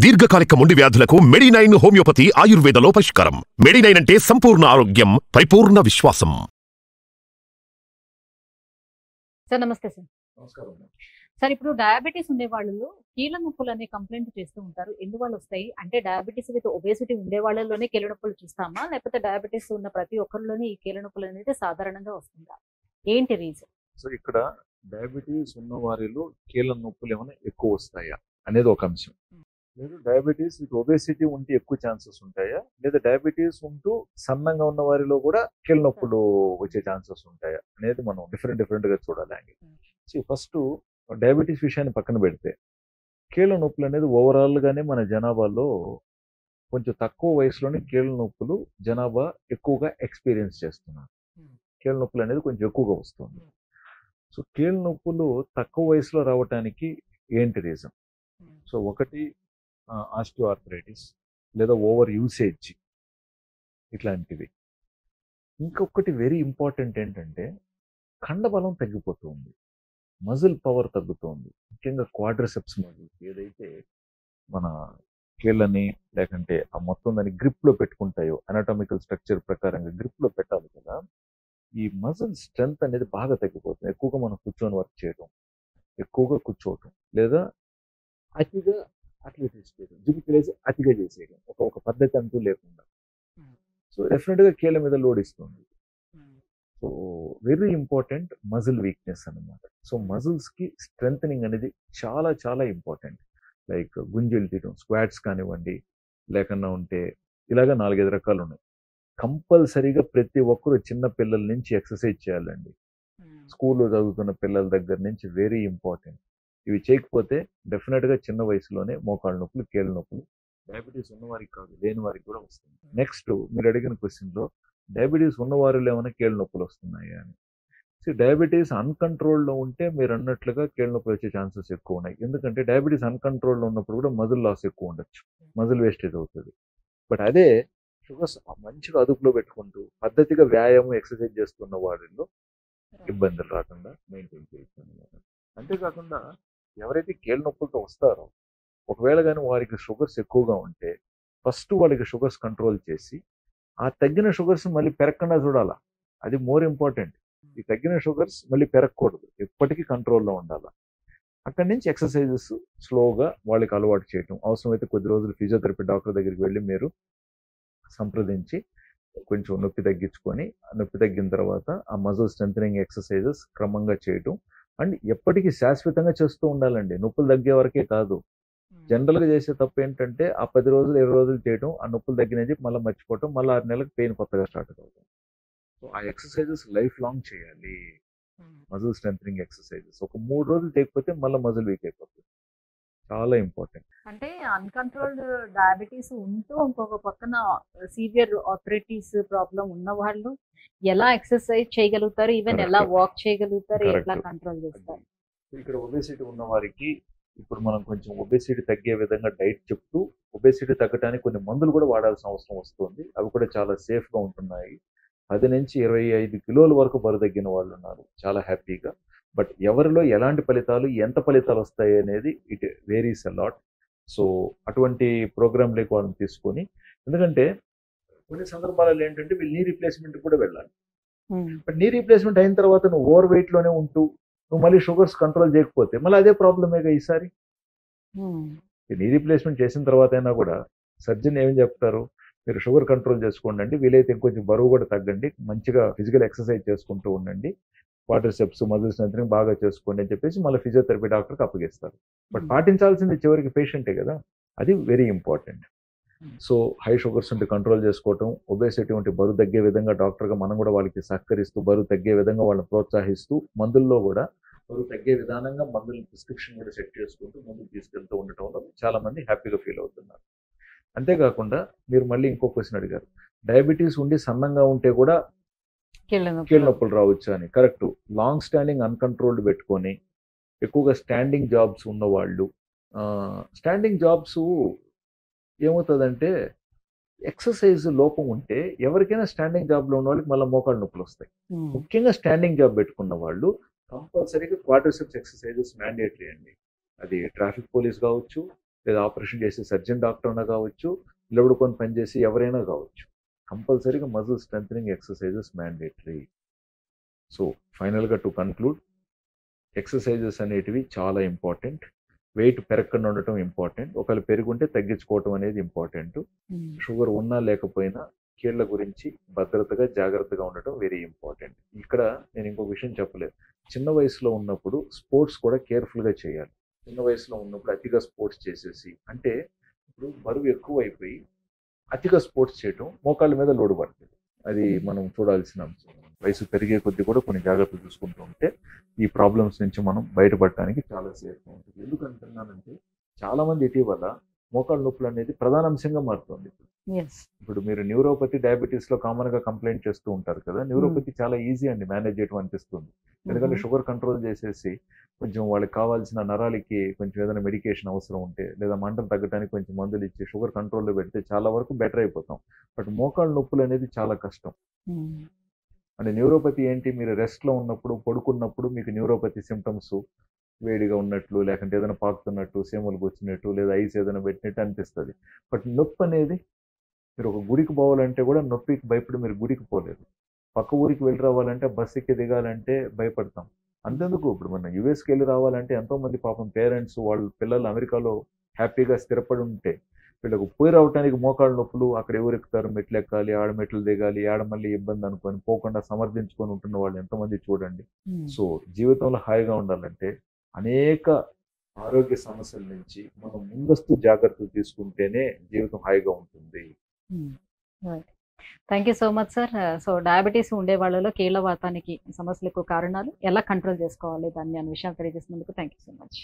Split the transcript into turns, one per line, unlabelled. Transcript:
దీర్ఘకాలిక మొండి వ్యాధులకు మెడినైన్ హోమియోపతి ఆయుర్వేదలో పరిష్కారం. మెడినైన్ అంటే సంపూర్ణ ఆరోగ్యం, పరిపూర్ణ విశ్వాసం.
సార్ నమస్తే సార్.
నమస్కారం.
సార్ ఇప్పుడు డయాబెటీస్ ఉండే వాళ్ళలో కీళ్ళ నొప్పులు అనే కంప్లైంట్ చేస్తూ ఉంటారు. ఎందువల్ల వస్తాయి అంటే డయాబెటీస్ విత్ ఒబేసిటీ ఉండే వాళ్ళలోనే కీళ్ళ నొప్పులు చూస్తామా, లేకపోతే డయాబెటీస్ ఉన్న ప్రతి ఒక్కరిలోనే ఈ కీళ్ళ నొప్పులు అనేది సాధారణంగా వస్తుందా? ఏంటి రీజన్?
సో ఇక్కడ డయాబెటీస్ ఉన్న వారిలో కీళ్ళ నొప్పులు ఏమైనా ఎక్కువ వస్తాయా అనేది ఒక అంశం. లేదు డయాబెటీస్ విత్ ఒబేసిటీ ఉంటే ఎక్కువ ఛాన్సెస్ ఉంటాయా, లేదా డయాబెటీస్ ఉంటూ సన్నంగా ఉన్న వారిలో కూడా కీళ్ళ నొప్పులు వచ్చే ఛాన్సెస్ ఉంటాయా అనేది మనం డిఫరెంట్ గా చూడాలి. ఫస్ట్ డయాబెటీస్ విషయాన్ని పక్కన పెడితే కీళ్ళ నొప్పులు అనేది ఓవరాల్ గానే మన జనాభాలో కొంచెం తక్కువ వయసులోనే కీళ్ళ నొప్పులు జనాభా ఎక్కువగా ఎక్స్పీరియన్స్ చేస్తున్నారు. కీళ్ళ నొప్పులు అనేది కొంచెం ఎక్కువగా వస్తుంది. సో కీళ్ళ నొప్పులు తక్కువ వయసులో రావడానికి ఏంటి రీజన్? సో ఒకటి ఆస్టియోఆర్థరైటిస్ లేదా ఓవర్ యూసేజ్ ఇట్లాంటివి. ఇంకొకటి వెరీ ఇంపార్టెంట్ ఏంటంటే కండబలం తగ్గిపోతుంది, మజిల్ పవర్ తగ్గుతుంది. ముఖ్యంగా క్వాడ్రిసెప్స్ మజిల్ ఏదైతే మన కీళ్ళని లేకంటే ఆ మొత్తం దాన్ని గ్రిప్లో పెట్టుకుంటాయో, అనాటమికల్ స్ట్రక్చర్ ప్రకారంగా గ్రిప్లో పెట్టాలి కదా, ఈ మజిల్ స్ట్రెంగ్త్ అనేది బాగా తగ్గిపోతుంది. ఎక్కువగా మనం కూర్చొని వర్క్ చేయడం, ఎక్కువగా కూర్చోవటం, లేదా అతిగా అట్లెటిక్స్ చేయడం, జిమ్కి అతిగా చేసేయడం, ఒక పద్ధతి అంటూ లేకుండా. సో డెఫినెట్గా కీళ్ళ మీద లోడ్ ఇస్తుంది. So very important muscle weakness అన్నమాట. సో మజిల్స్కి స్ట్రెంగ్ అనేది చాలా చాలా ఇంపార్టెంట్. లైక్ గుంజీలు తీయడం, స్క్వాట్స్ కానివ్వండి, లేకన్నా ఉంటే ఇలాగా 4-5 రకాలు ఉన్నాయి. కంపల్సరీగా ప్రతి ఒక్కరు చిన్న పిల్లల నుంచి ఎక్సర్సైజ్ చేయాలండి. స్కూల్లో చదువుతున్న పిల్లల దగ్గర నుంచి వెరీ ఇంపార్టెంట్. ఇవి చేయకపోతే డెఫినెట్గా చిన్న వయసులోనే మోకాళ్ళ నొప్పులు, కీళ్ళ నొప్పులు డయాబెటీస్ ఉన్నవారికి కాదు లేని వారికి కూడా వస్తుంది. నెక్స్ట్ మీరు అడిగిన క్వశ్చన్లో డయాబెటీస్ ఉన్నవారిలో ఏమైనా కీళ్ళ నొప్పులు వస్తున్నాయా అని. సో డయాబెటీస్ అన్కంట్రోల్లో ఉంటే మీరు అన్నట్లుగా కీళ్ళ నొప్పులు వచ్చే ఛాన్సెస్ ఎక్కువ ఉన్నాయి. ఎందుకంటే డయాబెటీస్ అన్కంట్రోల్లో ఉన్నప్పుడు కూడా మజిల్ లాస్ ఎక్కువ ఉండొచ్చు, మజిల్ వేస్టేజ్ అవుతుంది. బట్ అదే షుగర్స్ మంచిగా అదుపులో పెట్టుకుంటూ పద్ధతిగా వ్యాయామం ఎక్సర్సైజ్ చేస్తున్న వారిలో ఇబ్బందులు రాకుండా మెయింటైన్ చేయొచ్చు అన్నమాట. అంతేకాకుండా ఎవరైతే కీళ్ళ నొప్పులతో వస్తారో ఒకవేళ కానీ వారికి షుగర్స్ ఎక్కువగా ఉంటే ఫస్ట్ వాళ్ళకి షుగర్స్ కంట్రోల్ చేసి ఆ తగ్గిన షుగర్స్ మళ్ళీ పెరగకుండా చూడాలా. అది మోర్ ఇంపార్టెంట్. ఈ తగ్గిన షుగర్స్ మళ్ళీ పెరగకూడదు, ఎప్పటికీ కంట్రోల్లో ఉండాలి. అక్కడి నుంచి ఎక్సర్సైజెస్ స్లోగా వాళ్ళకి అలవాటు చేయటం, అవసరమైతే కొద్ది రోజులు ఫిజియోథెరపీ డాక్టర్ దగ్గరికి వెళ్ళి మీరు సంప్రదించి కొంచెం నొప్పి తగ్గించుకొని, నొప్పి తగ్గిన తర్వాత ఆ మజిల్ స్ట్రెంథనింగ్ ఎక్సర్సైజెస్ క్రమంగా చేయటం. అండ్ ఎప్పటికీ శాశ్వతంగా చేస్తూ ఉండాలండి, నొప్పులు తగ్గే వరకే కాదు. జనరల్గా చేసే తప్పు ఏంటంటే ఆ 10 రోజులు 20 రోజులు చేయడం, ఆ నొప్పులు తగ్గినది మళ్ళీ మర్చిపోవటం, మళ్ళీ 6 నెలలకు పెయిన్ కొత్తగా స్టార్ట్ అవుతాం. సో ఆ ఎక్సర్సైజెస్ లైఫ్ లాంగ్ చేయాలి. మజిల్ స్ట్రెంథనింగ్ ఎక్సర్సైజెస్ ఒక 3 రోజులు చేయకపోతే మళ్ళీ మజిల్ వీక్ అయిపోతుంది. చాలా ఇంపార్టెంట్.
అంటే అన్కంట్రోల్డ్ డయాబెటీస్ ఉంటూ ఇంకొక పక్కన సివియర్ ఆర్థరైటిస్ ప్రాబ్లం ఉన్న వాళ్ళు ఎలా ఎక్సర్సైజ్ చేయగలుగుతారు, ఈవెన్ ఎలా వాక్ చేయగలుగుతారు, ఎట్లా కంట్రోల్ చేస్తారు?
ఇక్కడ ఒబేసిటీ ఉన్న వారికి ఇప్పుడు మనం కొంచెం ఒబేసిటీ తగ్గే విధంగా డైట్ చెప్తూ ఒబేసిటీ తగ్గడానికి కొన్ని మందులు కూడా వాడాల్సిన అవసరం వస్తుంది. అవి కూడా చాలా సేఫ్గా ఉంటున్నాయి. 10 నుంచి 25 కిలోల వరకు బరువు తగ్గిన వాళ్ళు ఉన్నారు చాలా హ్యాపీగా. బట్ ఎవరిలో ఎలాంటి ఫలితాలు, ఎంత ఫలితాలు వస్తాయి అనేది it varies a lot. So అటువంటి ప్రోగ్రాంలోకి వాళ్ళని తీసుకొని, ఎందుకంటే కొన్ని సందర్భాలలో ఏంటంటే వీళ్ళు నీ రీప్లేస్మెంట్ కూడా వెళ్ళాలి. బట్ నీ రీప్లేస్మెంట్ అయిన తర్వాత నువ్వు ఓవర్ వెయిట్లోనే ఉంటూ నువ్వు మళ్ళీ షుగర్స్ కంట్రోల్ చేయకపోతే మళ్ళీ అదే ప్రాబ్లమేగా ఈసారి. నీ రీప్లేస్మెంట్ చేసిన తర్వాత అయినా కూడా సర్జన్ ఏమని చెప్తారు, మీరు షుగర్ కంట్రోల్ చేసుకోండి అండి, వీలైతే ఇంకొంచెం బరువు కూడా తగ్గండి, మంచిగా ఫిజికల్ ఎక్సర్సైజ్ చేసుకుంటూ ఉండండి, క్వాడ్రిసెప్స్ మజిల్ స్ట్రెంథనింగ్ బాగా చేసుకోండి అని చెప్పేసి మళ్ళీ ఫిజియోథెరపీ డాక్టర్కి అప్పగిస్తారు. బట్ పాటించాల్సింది చివరికి పేషెంటే కదా, అది very important. So high sugars ఉంటే కంట్రోల్ చేసుకోవటం, ఒబేసిటీ ఉంటే బరువు తగ్గే విధంగా డాక్టర్గా మనం కూడా వాళ్ళకి సహకరిస్తూ బరువు తగ్గే విధంగా వాళ్ళని ప్రోత్సహిస్తూ, మందుల్లో కూడా బరువు తగ్గే విధానంగా మందుల ప్రిస్క్రిప్షన్ కూడా సెట్ చేసుకుంటూ ముందుకు తీసుకెళ్తూ ఉండటం వల్ల చాలా మంది హ్యాపీగా ఫీల్ అవుతున్నారు. అంతేకాకుండా మీరు మళ్ళీ ఇంకో క్వశ్చన్ అడిగారు, డయాబెటీస్ ఉండి సన్నంగా ఉంటే కూడా కీళ్ళ నొప్పులు రావచ్చు అని. కరెక్ట్. లాంగ్ స్టాండింగ్ అన్కంట్రోల్డ్ పెట్టుకొని ఎక్కువగా స్టాండింగ్ జాబ్స్ ఉన్నవాళ్ళు, స్టాండింగ్ జాబ్స్ ఏమవుతుందంటే ఎక్సర్సైజ్ లోపం ఉంటే ఎవరికైనా స్టాండింగ్ జాబ్లో ఉన్న వాళ్ళకి మళ్ళీ మోకాళ్ళ నొప్పులు వస్తాయి. ముఖ్యంగా స్టాండింగ్ జాబ్ పెట్టుకున్న వాళ్ళు కంపల్సరీగా క్వాడ్రిసెప్స్ ఎక్సర్సైజెస్ మ్యాండేటరీ అండి. అది ట్రాఫిక్ పోలీస్ కావచ్చు, లేదా ఆపరేషన్ చేసే సర్జన్ డాక్టర్ అయినా కావచ్చు, నిలబడుకొని పనిచేసి ఎవరైనా కావచ్చు. కంపల్సరీగా muscle strengthening exercises mandatory. So ఫైనల్గా టు కన్క్లూడ్, ఎక్సర్సైజెస్ అనేటివి చాలా ఇంపార్టెంట్. వెయిట్ పెరగకుండా ఉండటం ఇంపార్టెంట్. ఒకవేళ పెరుగుంటే తగ్గించుకోవటం అనేది ఇంపార్టెంట్. షుగర్ ఉన్నా లేకపోయినా కీళ్ళ గురించి భద్రతగా జాగ్రత్తగా ఉండటం వెరీ ఇంపార్టెంట్. ఇక్కడ నేను ఇంకొక విషయం చెప్పలేదు. చిన్న వయసులో ఉన్నప్పుడు స్పోర్ట్స్ కూడా కేర్ఫుల్గా చేయాలి. చిన్న వయసులో ఉన్నప్పుడు అతిగా స్పోర్ట్స్ చేసేసి, అంటే ఇప్పుడు బరువు ఎక్కువ అయిపోయి అతిగా స్పోర్ట్స్ చేయటం మోకాళ్ళ మీద లోడు పడుతుంది. అది మనం చూడాల్సిన అంశం. వయసు పెరిగే కొద్దీ కూడా కొన్ని జాగ్రత్తలు చూసుకుంటూ ఉంటే ఈ ప్రాబ్లమ్స్ నుంచి మనం బయటపడటానికి చాలా సేఫ్గా ఉంటుంది. ఎందుకంటున్నానంటే చాలా మంది ఇటీవల మోకాళ్ళ నొప్పులు అనేది ప్రధాన అంశంగా మారుతుంది. ఇప్పుడు మీరు న్యూరోపతి, డయాబెటీస్ లో కామన్ గా కంప్లైంట్ చేస్తూ ఉంటారు కదా. న్యూరోపతి చాలా ఈజీ అండి మేనేజ్ చేయడం అనిపిస్తుంది. ఎందుకంటే షుగర్ కంట్రోల్ చేసేసి కొంచెం వాళ్ళకి కావాల్సిన నరాలకి కొంచెం ఏదైనా మెడికేషన్ అవసరం ఉంటే, లేదా మంటలు తగ్గడానికి కొంచెం మందులు ఇచ్చి షుగర్ కంట్రోల్లో పెడితే చాలా వరకు బెటర్ అయిపోతాం. బట్ మోకాళ్ళ నొప్పులు అనేది చాలా కష్టం. అంటే న్యూరోపతి ఏంటి, మీరు రెస్ట్లో ఉన్నప్పుడు, పడుకున్నప్పుడు మీకు న్యూరోపతి సిమ్టమ్స్ వేడిగా ఉన్నట్లు, లేకుంటే ఏదైనా పాకుతున్నట్టు, సీమలు వచ్చినట్టు, లేదా ఐస్ ఏదైనా పెట్టినట్టు అనిపిస్తుంది. బట్ నొప్పి అనేది, మీరు ఒక గుడికి పోవాలంటే కూడా నొప్పికి భయపడి మీరు గుడికి పోలేదు. పక్క ఊరికి వెళ్ళి రావాలంటే బస్ ఎక్కి దిగాలంటే భయపడతాం. అంతెందుకు, ఇప్పుడు మనం యూఎస్కి వెళ్ళి రావాలంటే ఎంతోమంది పాపం పేరెంట్స్ వాళ్ళ పిల్లలు అమెరికాలో హ్యాపీగా స్థిరపడి ఉంటే వీళ్ళకు పోయి రావడానికి మోకాళ్ళ నొప్పులు, అక్కడ ఎవరు ఎక్కుతారు, మెట్లు ఎక్కాలి, ఆడ మెట్లు దిగాలి, ఆడ మళ్ళీ ఇబ్బంది అనుకొని పోకుండా సమర్థించుకొని ఉంటున్న వాళ్ళు ఎంతమంది చూడండి. సో జీవితంలో హాయిగా ఉండాలంటే అనేక ఆరోగ్య సమస్యల నుంచి మనం ముందస్తు జాగ్రత్తలు తీసుకుంటేనే జీవితం హాయిగా ఉంటుంది.
Thank you so much sir. So diabetes ఉండే వాళ్ళలో కీళ్ళవాతానికి సమస్యలకు కారణాలు ఎలా కంట్రోల్ చేసుకోవాలి దాన్ని అనే విషయాలు తెలియజేసినందుకు థ్యాంక్ యూ సో మచ్.